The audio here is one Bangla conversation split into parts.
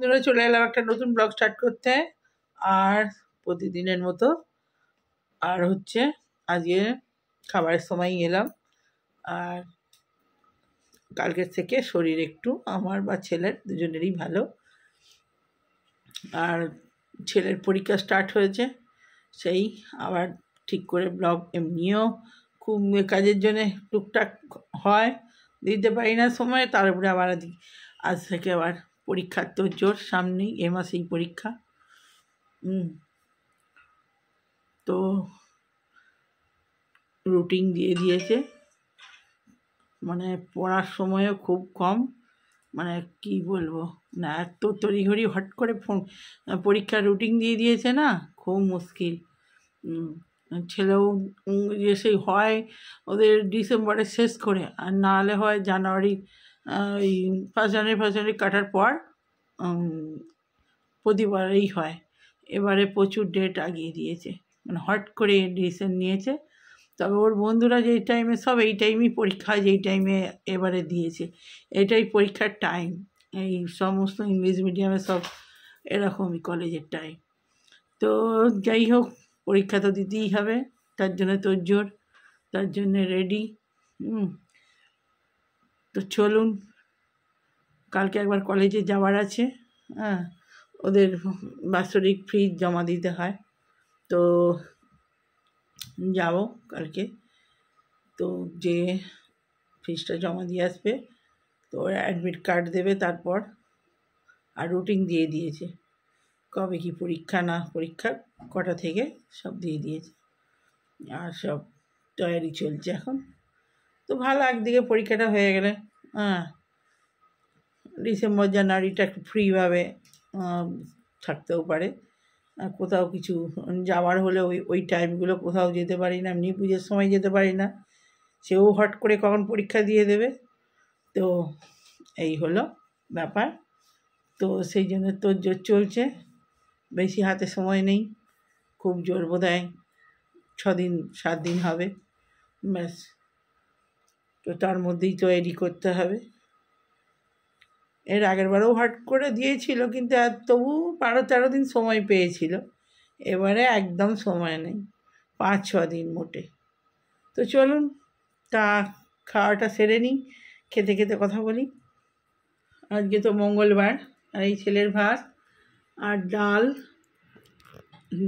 বন্ধুরা, চলে এলাম একটা নতুন ব্লগ স্টার্ট করতে। আর প্রতিদিনের মতো আর হচ্ছে আজকে খাবারের সময় এলাম। আর কালকের থেকে শরীর একটু আমার বা ছেলের দুজনেরই ভালো। আর ছেলের পরীক্ষা স্টার্ট হয়েছে, সেই আবার ঠিক করে ব্লগ এমনিও খুব কাজের জন্যে টুকটাক হয়, দিতে পারি না সময়। তার উপরে আবার আজ থেকে আবার পরীক্ষার তোড়জোড়, সামনেই এ মাসেই পরীক্ষা। তো রুটিন দিয়ে দিয়েছে, মানে পড়ার সময়ও খুব কম। মানে কি বলবো না, এত তড়িঘড়ি হট করে পরীক্ষার রুটিন দিয়ে দিয়েছে না, খুব মুশকিল। ছেলেও যে সেই হয় ওদের ডিসেম্বরে শেষ করে, আর না হলে হয় জানুয়ারি, এই ফার্স্ট জানুয়ারি কাটার পর প্রতিবারেই হয়। এবারে প্রচুর ডেট আগিয়ে দিয়েছে, মানে হট করে ডিসিশন নিয়েছে। তবে ওর বন্ধুরা যেই টাইমে সব এই টাইমই পরীক্ষা, যেই টাইমে এবারে দিয়েছে এটাই পরীক্ষার টাইম। এই সমস্ত ইংলিশ মিডিয়ামে সব এরকমই কলেজের টাইম। তো যাই হোক, পরীক্ষা তো দিতেই হবে, তার জন্য তোড়জোড়, তার জন্যে রেডি। তো চলুন, কালকে একবার কলেজে যাওয়ার আছে। হ্যাঁ, ওদের বাৎসরিক ফিজ জমা দিতে হয়, তো যাব কালকে। তো যে ফিজটা জমা দিয়ে আসবে, তো ওরা অ্যাডমিট কার্ড দেবে তারপর। আর রুটিন দিয়ে দিয়েছে কবে কি পরীক্ষা, না পরীক্ষা কটা থেকে সব দিয়ে দিয়েছে। আর সব তৈরি চলছে এখন। তো ভালো, একদিকে পরীক্ষাটা হয়ে গেলে ডিসেম্বর জানুয়ারিটা একটু ফ্রিভাবে থাকতেও পারে। কোথাও কিছু যাওয়ার হলে ওই টাইমগুলো কোথাও যেতে পারি না, এমনি পুজোর সময় যেতে পারি না, সেও হট করে কখন পরীক্ষা দিয়ে দেবে। তো এই হলো ব্যাপার। তো সেই জন্য তোর জোর চলছে, বেশি হাতে সময় নেই, খুব জোর বোধহয় 6-7 দিন হবে ব্যাস। তো তার মধ্যেই তো তৈরি করতে হবে। এর আগেরবারেও হট করে দিয়েছিল, কিন্তু আর তবু 12-13 দিন সময় পেয়েছিল। এবারে একদম সময় নেই, 5-6 দিন মোটে। তো চলুন, তা খাওয়াটা সেরে নিই, খেতে খেতে কথা বলি। আজকে তো মঙ্গলবার, আর এই ছেলের ভাত আর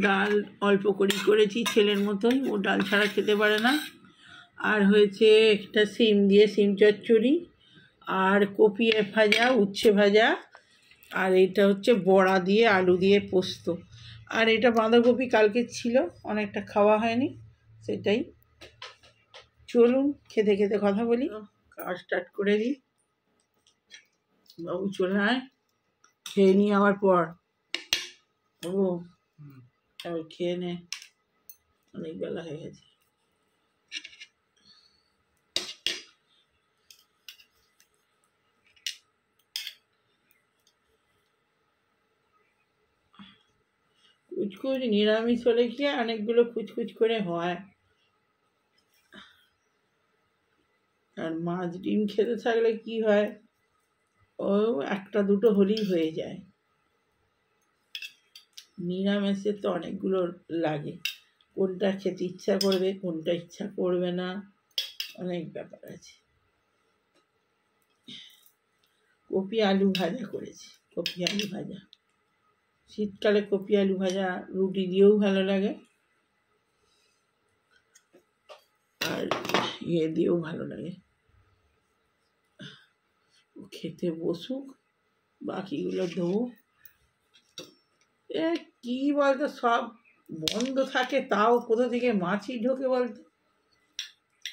ডাল অল্প করেই করেছি, ছেলের মতোই, ও ডাল ছাড়া খেতে পারে না। আর হয়েছে একটা সিম দিয়ে সিম চচ্চড়ি, আর কপি ভাজা, উচ্ছে ভাজা, আর এটা হচ্ছে বড়া দিয়ে আলু দিয়ে পোস্ত। আর এটা বাঁধাকপি কালকে ছিল, অনেকটা খাওয়া হয়নি, সেটাই। চলুন খেতে খেতে কথা বলি, খাওয়া স্টার্ট করে দিই। বাবু চলে আয়, খেয়ে নিই আমার পর। ও এবার খেয়ে নে, অনেক বেলা হয়ে গেছে। কুচকুচ নিরামিষ হলে কি অনেকগুলো কুচকুচ করে হয়, আর মাছ ডিম খেতে থাকলে কি হয়, ও একটা দুটো হলেই হয়ে যায়। নিরামিষের তো অনেকগুলো লাগে, কোনটা খেতে ইচ্ছা করবে, কোনটা ইচ্ছা করবে না, অনেক ব্যাপার আছে। কপি আলু ভাজা করেছি, কপি আলু ভাজা, শীতকালে কপি আলু ভাজা রুটি দিয়েও ভালো লাগে, আর ইয়ে দিয়েও ভালো লাগে। খেতে বসুক, বাকিগুলো দেবো। কি বলতো, সব বন্ধ থাকে, তাও কোথা থেকে মাছি ঢোকে বলতো,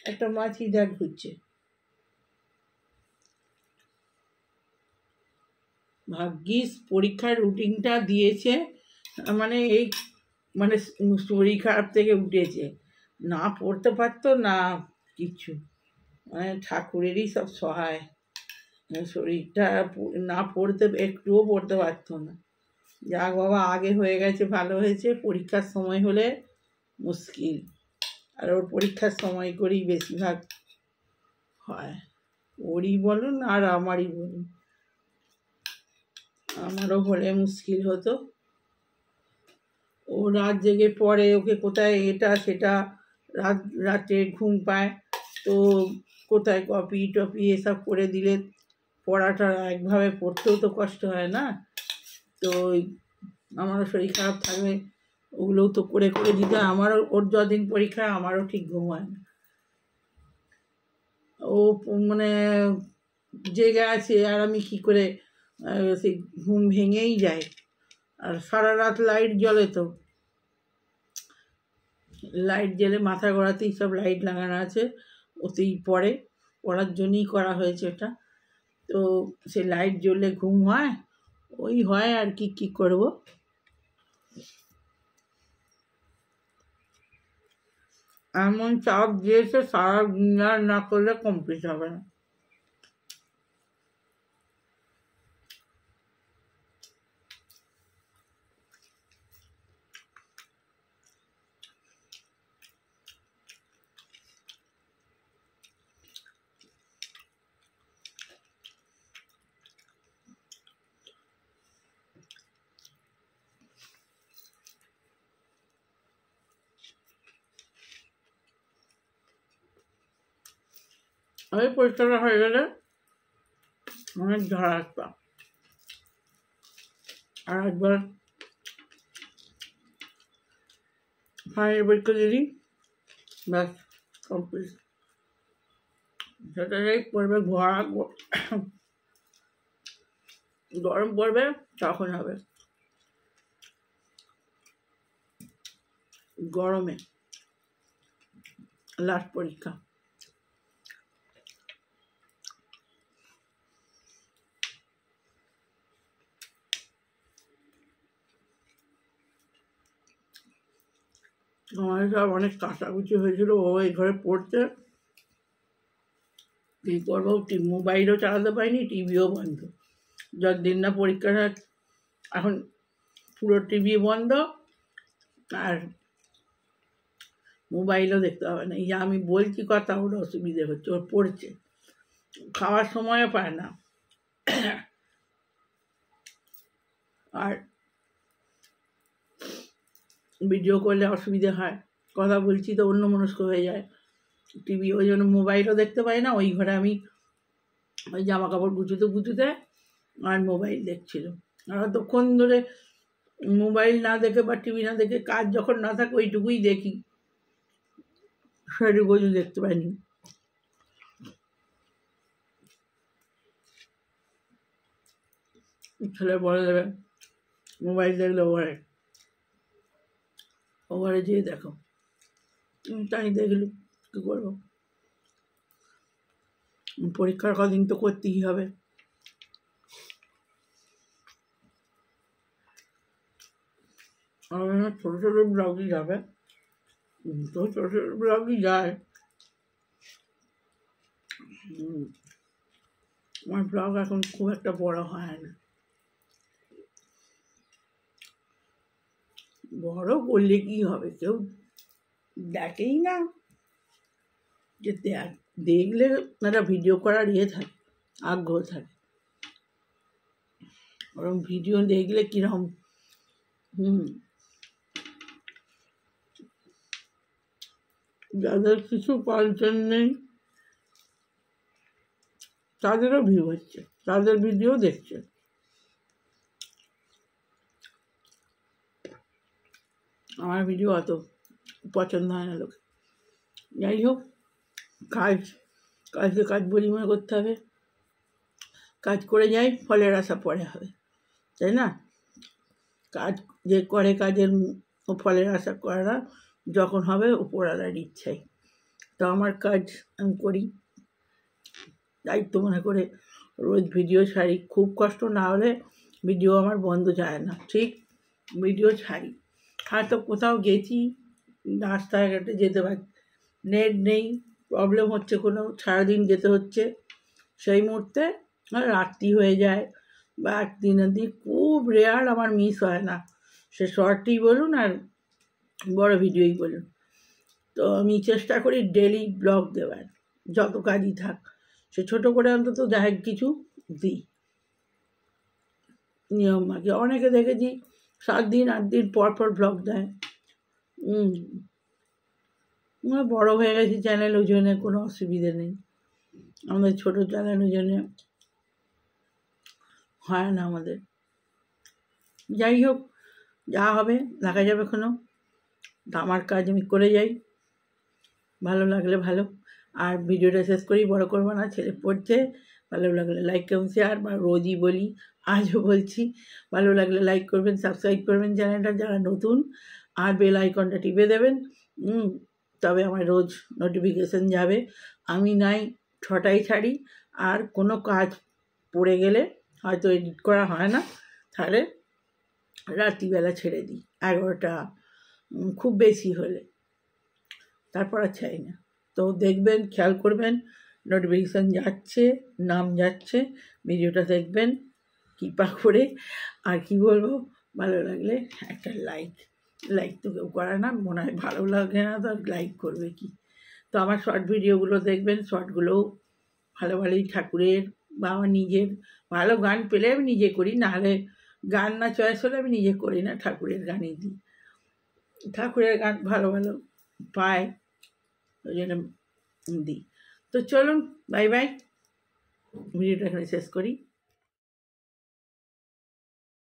একটা মাছি দেখ ঘুরছে। ভাগ্যিস পরীক্ষার রুটিনটা দিয়েছে, মানে এই মানে শরীর খারাপ থেকে উঠেছে, না পড়তে পারতো না কিচ্ছু, মানে ঠাকুরেরই সব সহায়। শরীরটা না পড়তে, একটুও পড়তে পারতো না। যাক বাবা, আগে হয়ে গেছে, ভালো হয়েছে। পরীক্ষার সময় হলে মুশকিল, আর ওর পরীক্ষার সময় করেই বেশিরভাগ হয়, ওরই বলুন আর আমারই বলুন। আমারও হলে মুশকিল হতো। ও রাত জেগে পড়ে, ওকে কোথায় এটা সেটা রাতে ঘুম পায়, তো কোথায় কপি টপি এসব করে দিলে পড়াটা একভাবে পড়তেও তো কষ্ট হয় না। তো আমারও শরীর খারাপ থাকবে, ওগুলোও তো করে করে দিতে হয়। আমারও ওর যদিন পরীক্ষা আমারও ঠিক ঘুম হয় না। ও মানে জেগে আছে আর আমি কী করে সেই ঘুম ভেঙেই যায়। আর সারা রাত লাইট জ্বলে, তো লাইট জ্বলে মাথা গোড়াতেই সব লাইট লাগানো আছে, ওতেই পড়ার জন্যই করা হয়েছে ওটা। তো সে লাইট জ্বললে ঘুম হয়, ওই হয় আর কি করব। এমন চাপ দিয়েছে সারা দিন না করলে কমপ্লিট হবে না। ওই পরীক্ষাটা হয়ে গেলে অনেক ঝড় আসবা, আর একবার ফাইনাল পরীক্ষা দিদি ব্যাস কমপ্লিট। সেটাই পড়বে গরম পড়বে, তখন হবে গরমে লাস্ট পরীক্ষা। আমার সব অনেক কাটাকুচি হয়েছিল, ও এই ঘরে পড়তে, কী করবো, মোবাইলও চালাতে পারিনি, টিভিও বন্ধ। যতদিন না পরীক্ষাটা, এখন পুরো টিভি বন্ধ আর মোবাইলও দেখতে হবে না। এই যে আমি বলছি কথা, ওর অসুবিধে হচ্ছে, ওর পড়ছে, খাওয়ার সময়ও পায় না। আর ভিডিও করলে অসুবিধে হয়, কথা বলছি তো অন্যমনস্ক হয়ে যায় টিভি, ওই জন্য মোবাইলও দেখতে পাই না। ওই ঘরে আমি ওই জামা কাপড় গুছোতে আর মোবাইল দেখছিল। আর অতক্ষণ ধরে মোবাইল না দেখে বা টিভি না দেখে কাজ যখন না থাকে ওইটুকুই দেখি, সেটুকু দেখতে পাইনি। ছেলে বলে দেবে মোবাইল দেখলে ওভারে যেয়ে দেখো, তাই দেখলি কী করবো, পরীক্ষার কদিন তো করতেই হবে। আমার ছোটো ছোটো ব্লগই যাবে, তো ছোটো ছোটো ব্লগই যায়। আমার ব্লগ এখন খুব একটা বড় হয় না, বড় করলে কি হবে, কেউ দেখেই না। যে দেখলে একটা ভিডিও করার থাকে, আগ্রহ থাকে, ওরকম ভিডিও দেখলে কিরকম যাদের কিছু পাল্টেন নেই তাদেরও ভিউ হচ্ছে, তাদের ভিডিও দেখছে। আমার ভিডিও অত পছন্দ হয় না লোক। যাই হোক, কাজ বলি মনে করতে হবে, কাজ করে যাই, ফলের আশা পরে হবে, তাই না? কাজ যে করে কাজের ফলের আশা করে না, যখন হবে উপরওয়ালার ইচ্ছাই। তো আমার কাজ আমি করি, দায়িত্ব মনে করে রোজ ভিডিও ছাড়ি। খুব কষ্ট না হলে ভিডিও আমার বন্ধ যায় না, ঠিক ভিডিও ছাড়ি। হয়তো কোথাও গেছি, রাস্তাঘাটে যেতে পারি, নেট নেই, প্রবলেম হচ্ছে কোনো, সারাদিন যেতে হচ্ছে, সেই মুহূর্তে রাত্রি হয়ে যায় বা দিনের দিন খুব রেয়ার আমার মিস হয় না, সে শর্টই বলুন আর বড় ভিডিওই বলুন। তো আমি চেষ্টা করি ডেলি ব্লগ দেওয়ার, যত কাজই থাক, সে ছোটো করে অন্তত যাই কিছু দিই। নিয়ম আগে অনেকে দেখেছি 7 দিন 8 দিন পর পর ব্লগ দেয়। আমরা বড় হয়ে গেছি চ্যানেল, ওই জন্য কোনো অসুবিধে নেই। আমাদের ছোটো চ্যানেল, ওই জন্যে হয় না আমাদের। যাই হোক, যা হবে দেখা যাবে। এখনও আমার কাজ আমি করে যাই, ভালো লাগলে ভালো। আর ভিডিওটা শেষ করেই বড় করবো না, ছেলে পড়ছে। ভালো লাগলে লাইক কমেন্ট শেয়ার, বা রোজই বলি আজও বলছি, ভালো লাগলে লাইক করবেন, সাবস্ক্রাইব করবেন চ্যানেলটা যারা নতুন, আর বেল আইকনটা টিপে দেবেন। তবে আমার রোজ নোটিফিকেশান যাবে। আমি নাই 6টায় ছাড়ি, আর কোনো কাজ পড়ে গেলে হয়তো এডিট করা হয় না, তাহলে রাত্রিবেলা ছেড়ে দিই 11টা, খুব বেশি হলে, তারপর আর চাই না। তো দেখবেন, খেয়াল করবেন, নোটিফিকেশান যাচ্ছে, নাম যাচ্ছে, ভিডিওটা দেখবেন কৃপা করে। আর কি বলবো, ভালো লাগলে একটা লাইক তো কেউ করে না, মনে হয় ভালো লাগে না তো লাইক করবে কি। তো আমার শর্ট ভিডিওগুলো দেখবেন, শর্টগুলোও ভালো ভালোই ঠাকুরের বা আমার নিজের ভালো গান পেলে আমি নিজে করি, নাহলে গান না চয়েস হলে আমি নিজে করি না, ঠাকুরের গানই দিই। ঠাকুরের গান ভালো ভালো পায়, ওই জন্য দিই। তো চলুন, বাই বাই, ভিডিওটা এখানে শেষ করি।